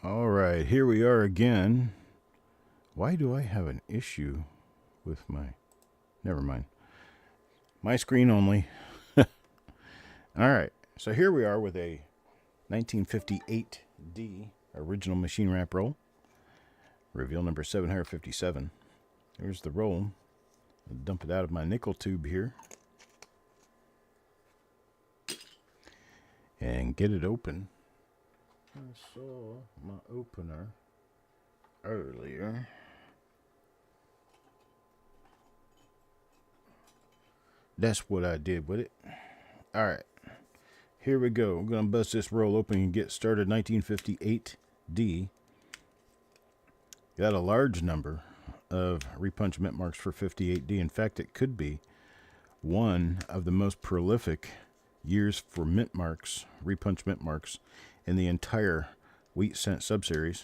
All right, here we are again. Why do I have an issue with my... Never mind. My screen only. All right, so here we are with a 1958D original machine wrap roll. Reveal number 757. Here's the roll. I'll dump it out of my nickel tube here. And get it open. I saw my opener earlier. That's what I did with it. All right. Here we go. We're going to bust this roll open and get started. 1958D. Got a large number of repunch mint marks for 58D. In fact, it could be one of the most prolific years for mint marks, repunch mint marks, in the entire wheat cent subseries.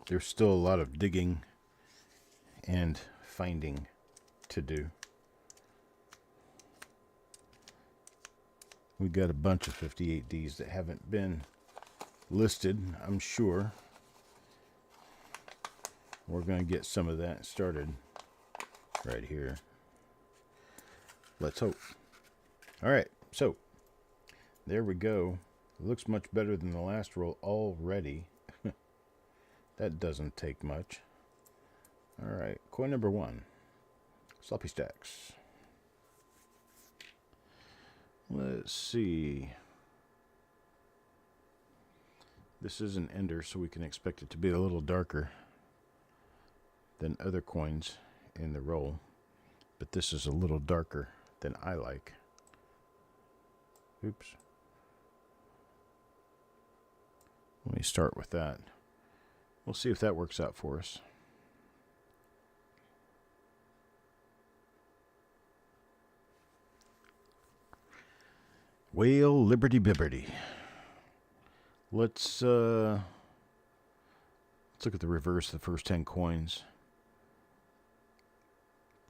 There's still a lot of digging and finding to do. We got a bunch of 58Ds that haven't been listed, I'm sure. We're going to get some of that started right here. Let's hope. All right, so there we go. It looks much better than the last roll already. That doesn't take much. All right, coin number 1. Sloppy stacks. Let's see. This is an ender, so we can expect it to be a little darker than other coins in the roll. But this is a little darker than I like. Oops. Let me start with that. We'll see if that works out for us. Whale Liberty Bibberty. Let's look at the reverse of the first 10 coins,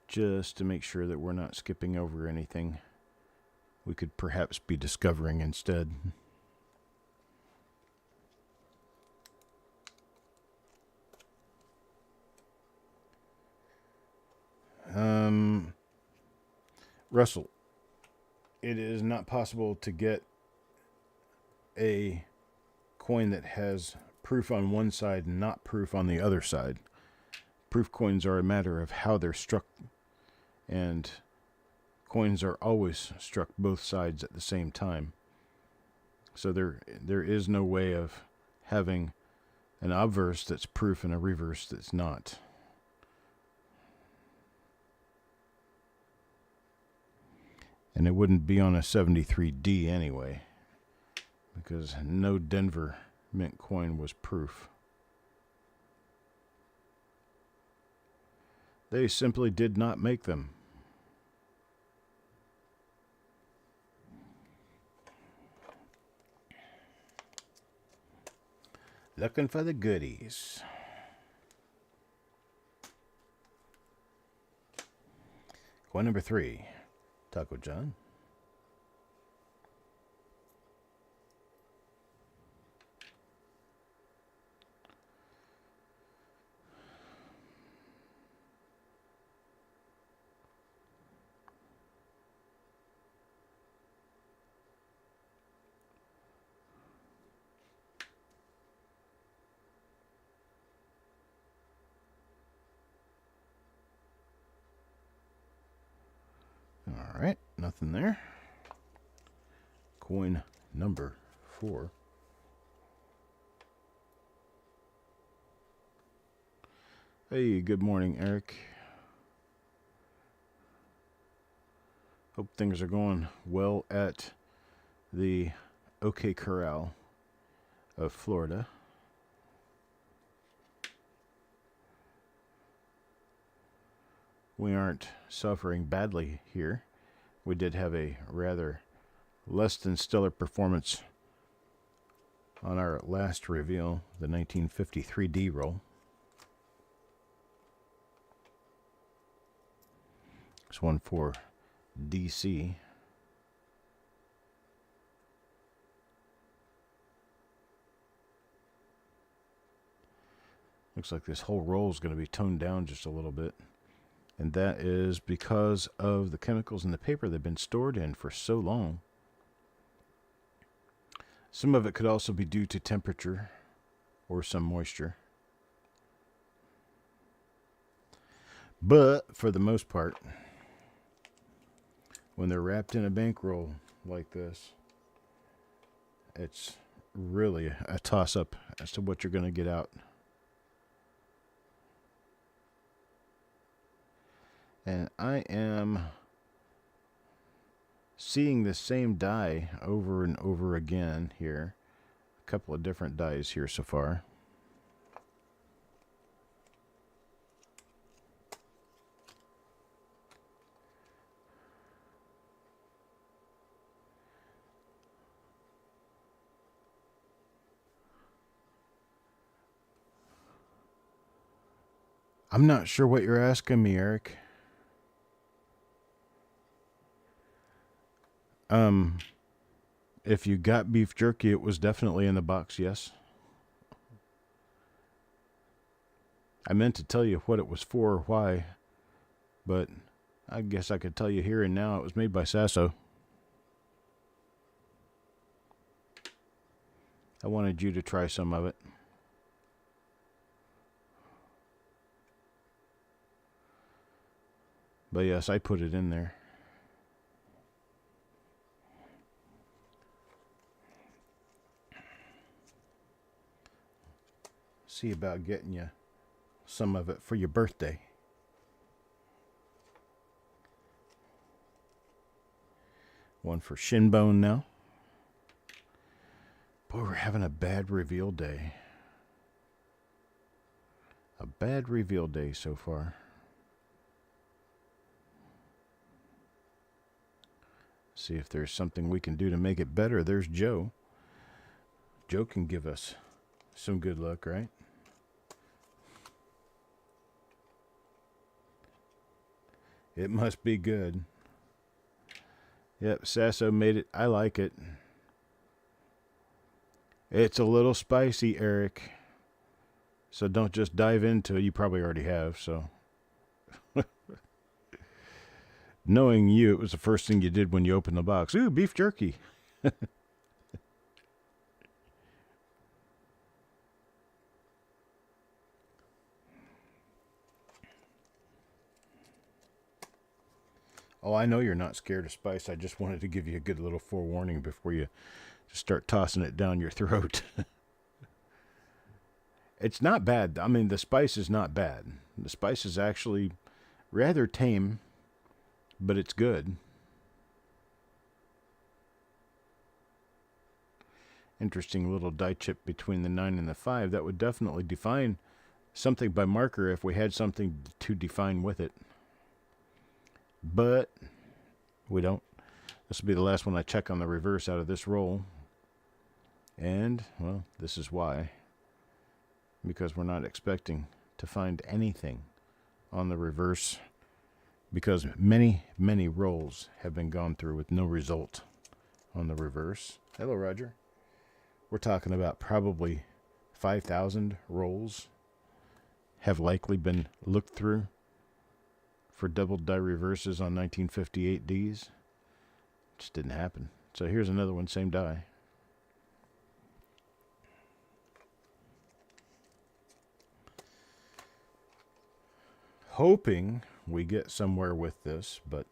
just to make sure that we're not skipping over anything we could perhaps be discovering instead. Russell, it is not possible to get a coin that has proof on one side and not proof on the other side. Proof coins are a matter of how they're struck, and coins are always struck both sides at the same time. So there is no way of having an obverse that's proof and a reverse that's not. And it wouldn't be on a 73D anyway, because no Denver mint coin was proof. They simply did not make them. Looking for the goodies. Coin number 3. Taco John. All right, nothing there. Coin number 4. Hey, good morning, Eric. Hope things are going well at the OK Corral of Florida. We aren't suffering badly here. We did have a rather less than stellar performance on our last reveal, the 1953D roll. This one for DC. Looks like this whole roll is going to be toned down just a little bit. And that is because of the chemicals in the paper they've been stored in for so long. Some of it could also be due to temperature or some moisture. But for the most part, when they're wrapped in a bankroll like this, it's really a toss-up as to what you're going to get out. And I am seeing the same die over and over again here. A couple of different dies here so far. I'm not sure what you're asking me, Eric. If you got beef jerky, it was definitely in the box, yes. I meant to tell you what it was for or why, but I guess I could tell you here and now. It was made by Sasso. I wanted you to try some of it. But yes, I put it in there. See about getting you some of it for your birthday. One for shin bone now. Boy, we're having a bad reveal day. A bad reveal day so far. See if there's something we can do to make it better. There's Joe. Joe can give us some good luck, right? It must be good. Yep, Sasso made it. I like it. It's a little spicy, Eric. So don't just dive into it. You probably already have, so. Knowing you, it was the first thing you did when you opened the box. Ooh, beef jerky. Oh, I know you're not scared of spice. I just wanted to give you a good little forewarning before you just start tossing it down your throat. It's not bad. I mean, the spice is not bad. The spice is actually rather tame, but it's good. Interesting little die chip between the 9 and the 5. That would definitely define something by marker if we had something to define with it. But we don't. This will be the last one I check on the reverse out of this roll. And, well, this is why. Because we're not expecting to find anything on the reverse. Because many, many rolls have been gone through with no result on the reverse. Hello, Roger. We're talking about probably 5,000 rolls have likely been looked through for double die reverses on 1958 Ds. Just didn't happen. So here's another one, same die. Hoping we get somewhere with this, but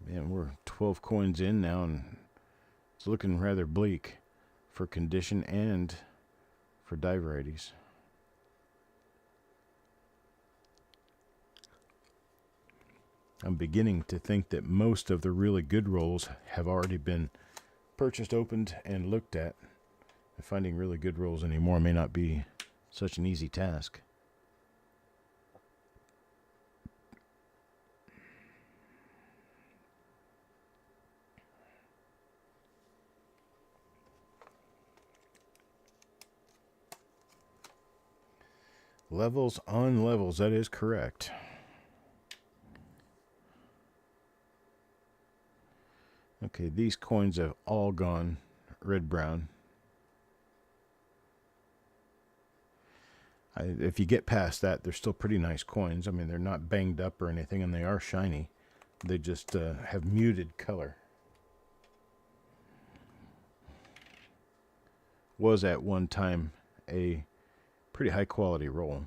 man, we're 12 coins in now, and it's looking rather bleak for condition and for die varieties. I'm beginning to think that most of the really good rolls have already been purchased, opened, and looked at. And finding really good rolls anymore may not be such an easy task. Levels on levels, that is correct. Okay, these coins have all gone red-brown. If you get past that, they're still pretty nice coins. I mean, they're not banged up or anything, and they are shiny. They just have muted color. Was at one time a pretty high quality roll.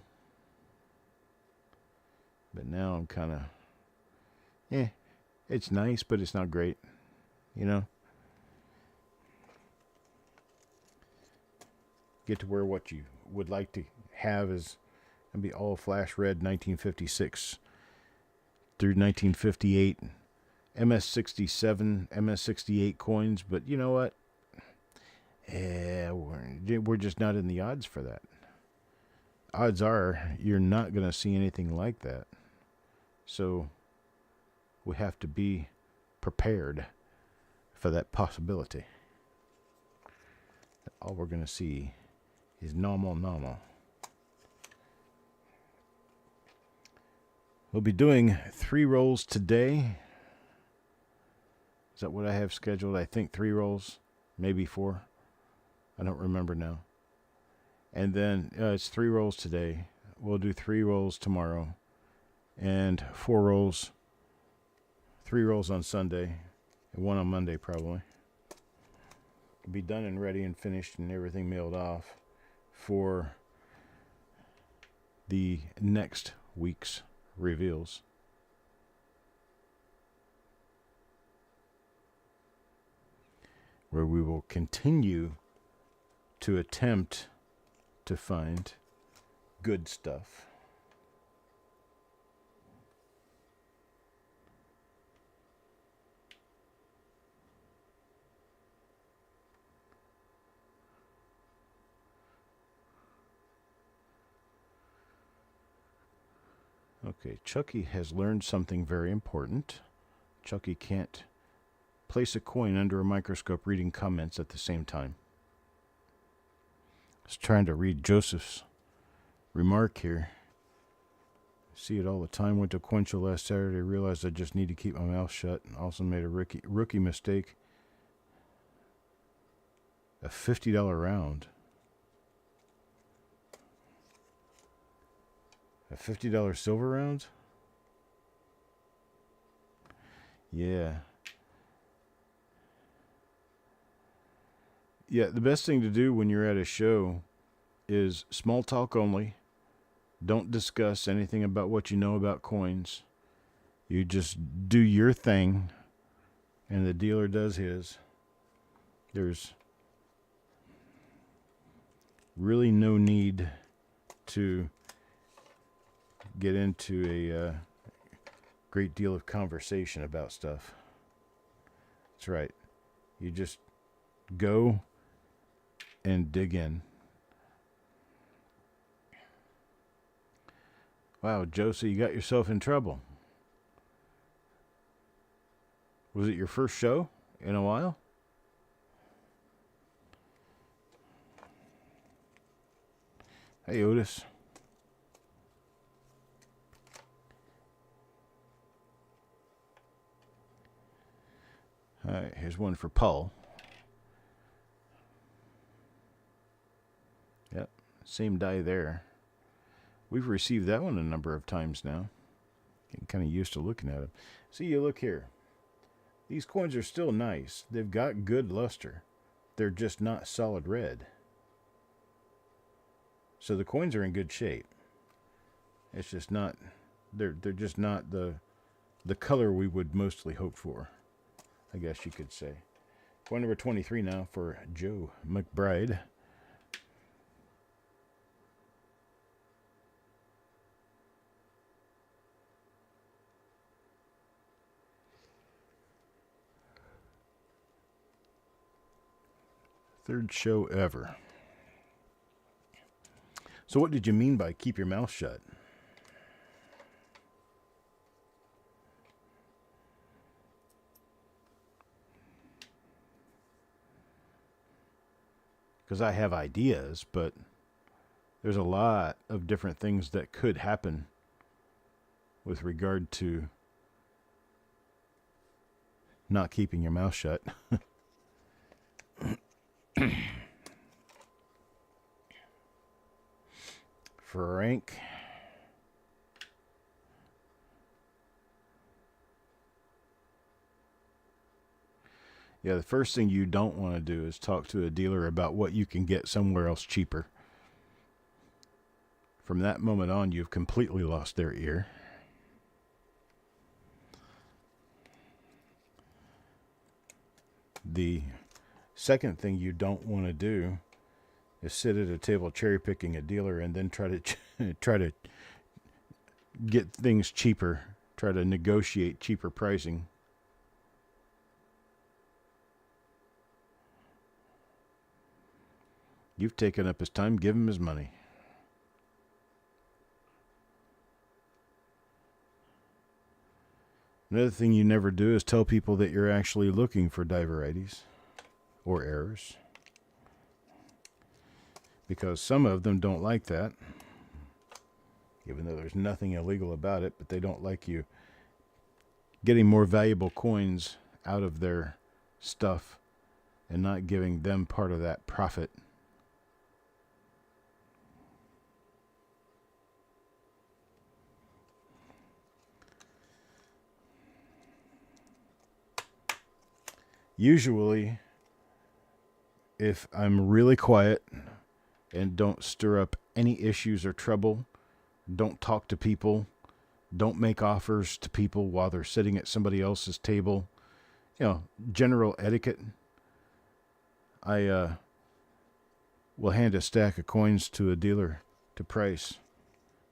But now I'm kind of, it's nice, but it's not great, you know? Get to where what you would like to have is going to be all flash red 1956 through 1958 MS-67, MS-68 coins, but you know what? We're just not in the odds for that. Odds are you're not going to see anything like that. So we have to be prepared for that possibility. All we're going to see is normal. We'll be doing 3 rolls today. Is that what I have scheduled? I think 3 rolls, maybe 4. I don't remember now. And then it's 3 rolls today. We'll do 3 rolls tomorrow. And 4 rolls, 3 rolls on Sunday. And 1 on Monday probably. It'll be done and ready and finished and everything mailed off for the next week's reveals. Where we will continue to attempt to find good stuff. Okay, Chucky has learned something very important. Chucky can't place a coin under a microscope reading comments at the same time. I was trying to read Joseph's remark here. See it all the time. Went to coin show last Saturday. Realized I just need to keep my mouth shut. Also made a rookie mistake. A $50 round. A $50 silver round? Yeah. Yeah, the best thing to do when you're at a show is small talk only. Don't discuss anything about what you know about coins. You just do your thing, and the dealer does his. There's really no need to get into a great deal of conversation about stuff. That's right. You just go and dig in. Wow, Josie, you got yourself in trouble. Was it your first show in a while? Hey, Otis. All right, here's one for Paul. Yep, same die there. We've received that one a number of times now. Getting kind of used to looking at them. See, you look here. These coins are still nice. They've got good luster. They're just not solid red. So the coins are in good shape. It's just not, they're just not the color we would mostly hope for, I guess you could say. Coin number 23 now for Joe McBride. Third show ever. So what did you mean by keep your mouth shut? Because I have ideas, but there's a lot of different things that could happen with regard to not keeping your mouth shut. Frank. Yeah, the first thing you don't want to do is talk to a dealer about what you can get somewhere else cheaper. From that moment on, you've completely lost their ear. The second thing you don't want to do is sit at a table cherry picking a dealer and then try to get things cheaper, try to negotiate cheaper pricing. You've taken up his time, give him his money. Another thing you never do is tell people that you're actually looking for die varieties or errors, because some of them don't like that, even though there's nothing illegal about it, but they don't like you getting more valuable coins out of their stuff and not giving them part of that profit. Usually, if I'm really quiet and don't stir up any issues or trouble, don't talk to people, don't make offers to people while they're sitting at somebody else's table, general etiquette, I will hand a stack of coins to a dealer to price,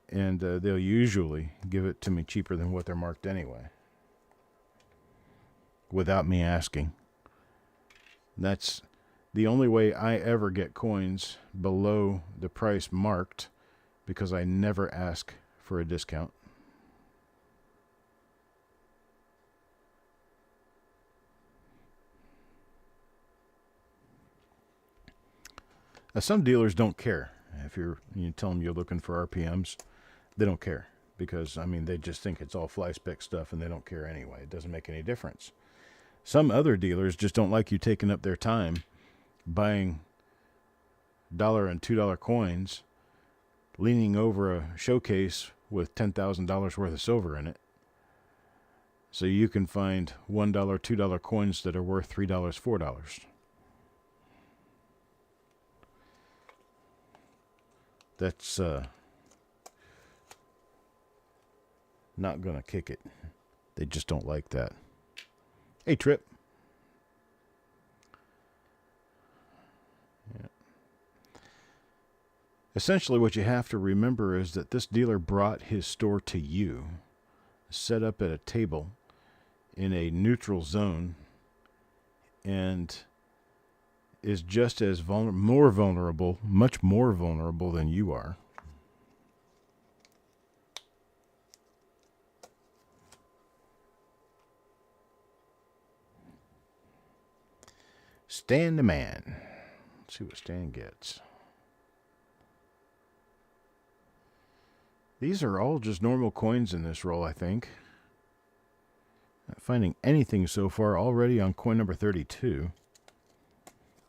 and they'll usually give it to me cheaper than what they're marked anyway, without me asking. That's the only way I ever get coins below the price marked, because I never ask for a discount. Now, some dealers don't care. If you tell them you're looking for RPMs, they don't care, because, they just think it's all fly spec stuff and they don't care anyway. It doesn't make any difference. Some other dealers just don't like you taking up their time buying $1 and $2 coins, leaning over a showcase with $10,000 worth of silver in it, so you can find $1, $2 coins that are worth $3, $4. That's not going to kick it. They just don't like that. Hey, Trip. Yeah. Essentially, what you have to remember is that this dealer brought his store to you, set up at a table in a neutral zone, and is just as much more vulnerable than you are. Stan the man. Let's see what Stan gets. These are all just normal coins in this roll, I think. Not finding anything so far already on coin number 32.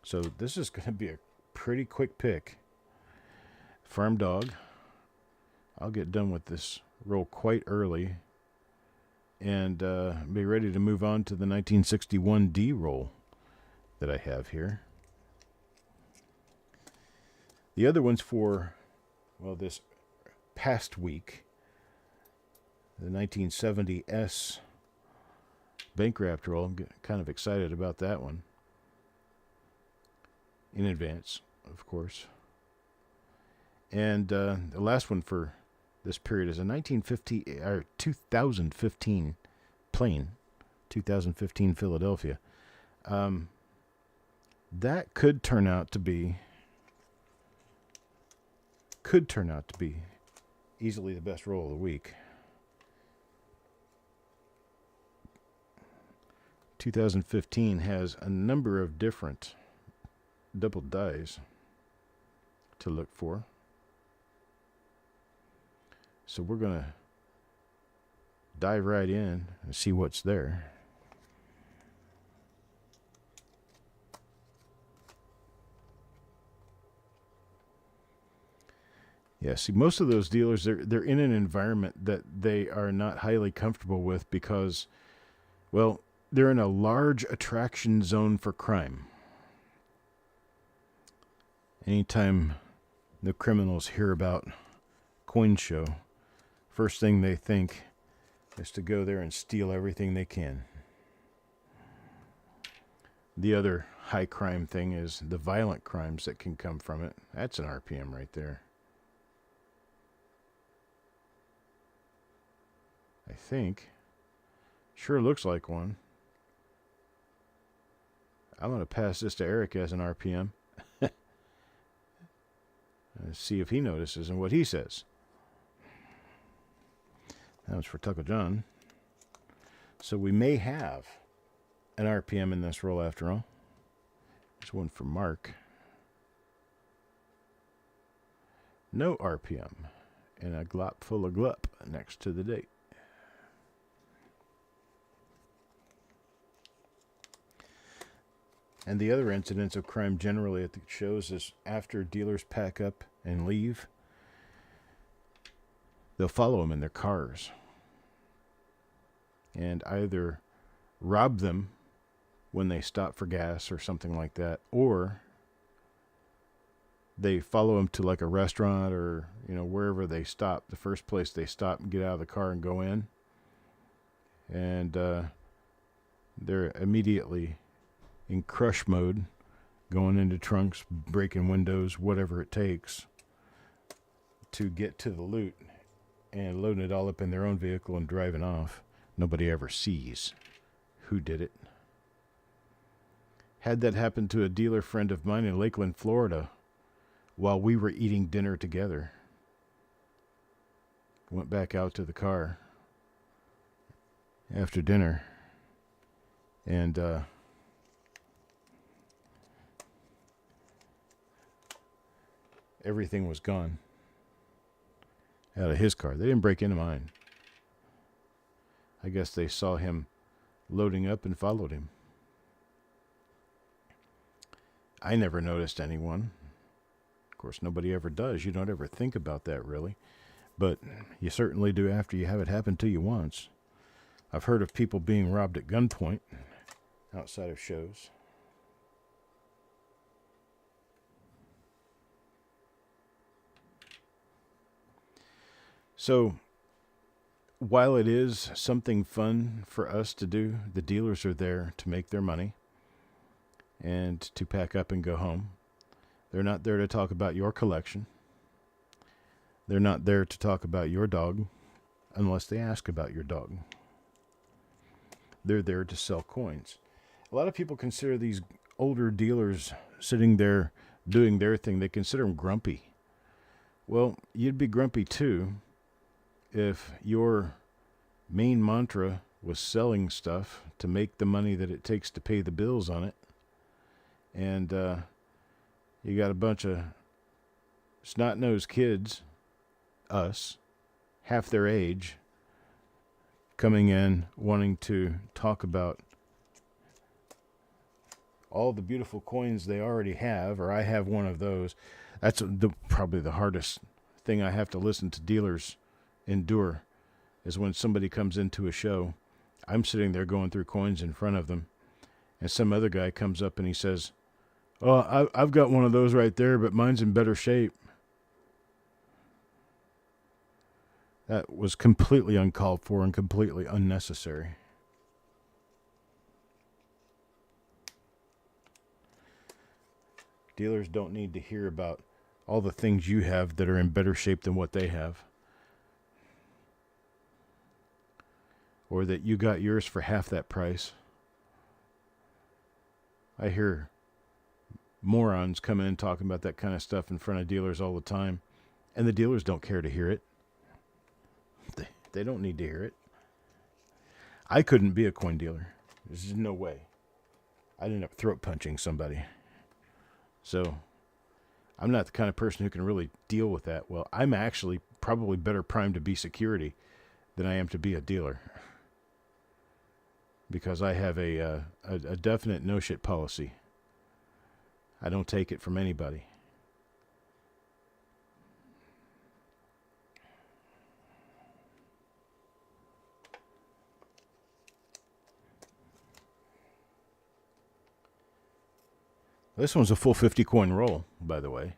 So this is going to be a pretty quick pick. Farm Dog. I'll get done with this roll quite early and be ready to move on to the 1961 D roll that I have here. The other one's for, this past week, the 1970 S bank wrapped roll. I'm kind of excited about that one. In advance, of course. And the last one for this period is a 2015 plain, 2015 Philadelphia. That could turn out to be easily the best roll of the week. 2015 has a number of different double dies to look for. So we're going to dive right in and see what's there. Yeah, see, most of those dealers, they're in an environment that they are not highly comfortable with because, well, they're in a large attraction zone for crime. Anytime the criminals hear about coin show, first thing they think is to go there and steal everything they can. The other high crime thing is the violent crimes that can come from it. That's an RPM right there. I think. Sure looks like one. I'm going to pass this to Eric as an RPM. See if he notices and what he says. That was for Tuckle John. So we may have an RPM in this roll after all. There's one for Mark. No RPM. And a glop full of glup next to the date. And the other incidents of crime generally at the shows is after dealers pack up and leave, they'll follow them in their cars and either rob them when they stop for gas or something like that, or they follow them to like a restaurant or, wherever they stop, the first place they stop and get out of the car and go in. And they're immediately in crush mode, going into trunks, breaking windows, whatever it takes to get to the loot and loading it all up in their own vehicle and driving off. Nobody ever sees who did it. Had that happen to a dealer friend of mine in Lakeland, Florida, while we were eating dinner together. Went back out to the car after dinner and everything was gone out of his car. They didn't break into mine. I guess they saw him loading up and followed him. I never noticed anyone. Of course, nobody ever does. You don't ever think about that, really. But you certainly do after you have it happen to you once. I've heard of people being robbed at gunpoint outside of shows. So, while it is something fun for us to do, the dealers are there to make their money and to pack up and go home. They're not there to talk about your collection. They're not there to talk about your dog unless they ask about your dog. They're there to sell coins. A lot of people consider these older dealers sitting there doing their thing, they consider them grumpy. Well, you'd be grumpy too if your main mantra was selling stuff to make the money that it takes to pay the bills on it. And you got a bunch of snot-nosed kids, us, half their age, coming in wanting to talk about all the beautiful coins they already have, or I have one of those. That's probably the hardest thing I have to listen to dealers endure, is when somebody comes into a show. I'm sitting there going through coins in front of them, and some other guy comes up and he says, "Oh, I've got one of those right there, but mine's in better shape." That was completely uncalled for and completely unnecessary. Dealers don't need to hear about all the things you have that are in better shape than what they have. Or that you got yours for half that price. I hear morons come in talking about that kind of stuff in front of dealers all the time, and the dealers don't care to hear it. They don't need to hear it. I couldn't be a coin dealer. There's no way. I'd end up throat punching somebody. So I'm not the kind of person who can really deal with that well. I'm actually probably better primed to be security than I am to be a dealer, because I have a definite no shit policy. I don't take it from anybody. This one's a full 50 coin roll, by the way.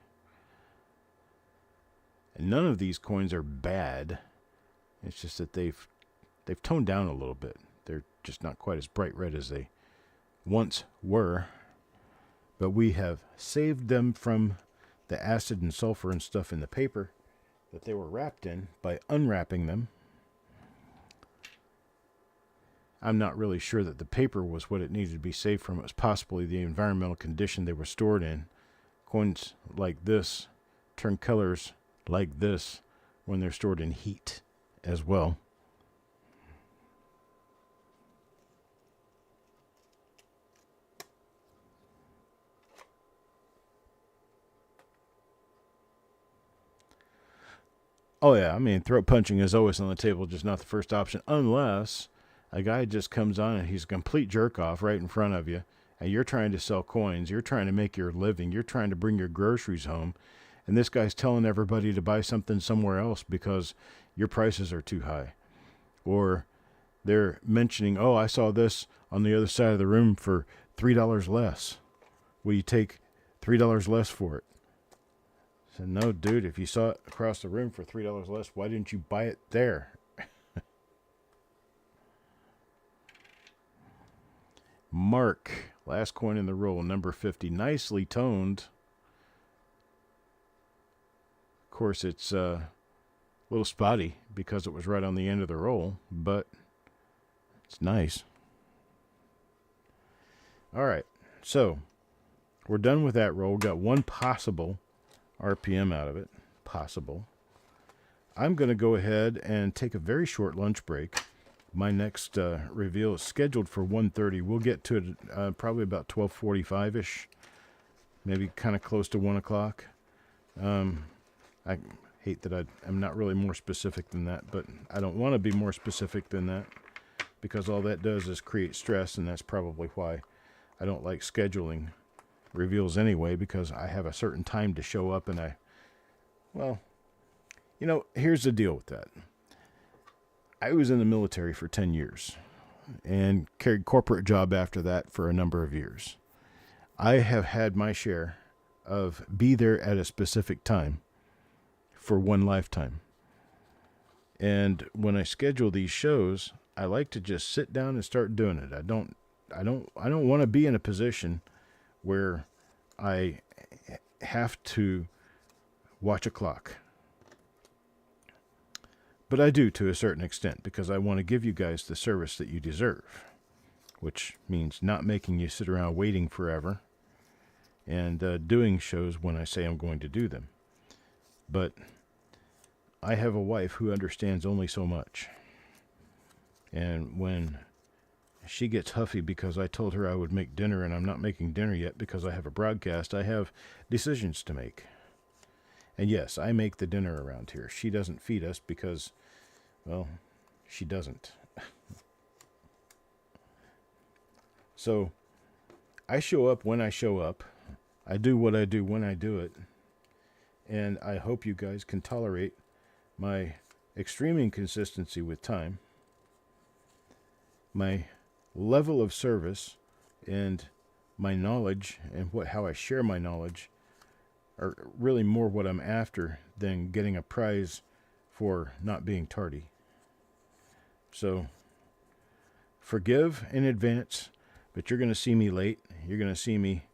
And none of these coins are bad. It's just that they've toned down a little bit. They're just not quite as bright red as they once were. But we have saved them from the acid and sulfur and stuff in the paper that they were wrapped in by unwrapping them. I'm not really sure that the paper was what it needed to be saved from. It was possibly the environmental condition they were stored in. Coins like this turn colors like this when they're stored in heat as well. Oh yeah, I mean, throat punching is always on the table, just not the first option, unless a guy just comes on and he's a complete jerk off right in front of you, and you're trying to sell coins, you're trying to make your living, you're trying to bring your groceries home, and this guy's telling everybody to buy something somewhere else because your prices are too high. Or they're mentioning, oh, I saw this on the other side of the room for $3 less. Will you take $3 less for it? I said, no, dude, if you saw it across the room for $3 less, why didn't you buy it there? Mark, last coin in the roll, number 50, nicely toned. Of course, it's a little spotty because it was right on the end of the roll, but it's nice. All right, so we're done with that roll. Got one possible RPM out of it. Possible. I'm going to go ahead and take a very short lunch break. My next reveal is scheduled for 1:30. We'll get to it probably about 12:45-ish, maybe kind of close to 1 o'clock. I hate that I'm not really more specific than that, but I don't want to be more specific than that because all that does is create stress, and that's probably why I don't like scheduling reveals anyway, because I have a certain time to show up, and here's the deal with that. I was in the military for 10 years and carried corporate job after that for a number of years. I have had my share of be there at a specific time for one lifetime. And when I schedule these shows, I like to just sit down and start doing it. I don't want to be in a position where I have to watch a clock. But I do to a certain extent because I want to give you guys the service that you deserve, which means not making you sit around waiting forever and doing shows when I say I'm going to do them. But I have a wife who understands only so much. And when she gets huffy because I told her I would make dinner and I'm not making dinner yet because I have a broadcast, I have decisions to make. And yes, I make the dinner around here. She doesn't feed us because, well, she doesn't. So I show up when I show up. I do what I do when I do it. And I hope you guys can tolerate my extreme inconsistency with time, my level of service, and my knowledge and how I share my knowledge are really more what I'm after than getting a prize for not being tardy. So forgive in advance, but you're going to see me late. You're going to see me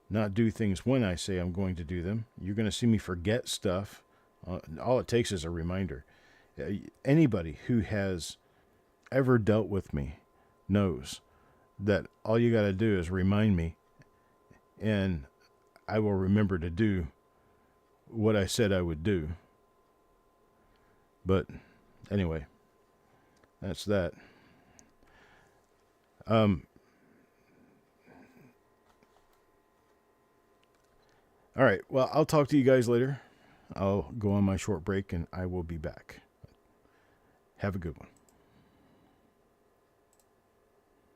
not do things when I say I'm going to do them. You're going to see me forget stuff. All it takes is a reminder. Anybody who has ever dealt with me knows that all you got to do is remind me, and I will remember to do what I said I would do. But anyway, that's that. All right, well, I'll talk to you guys later. I'll go on my short break, and I will be back. Have a good one.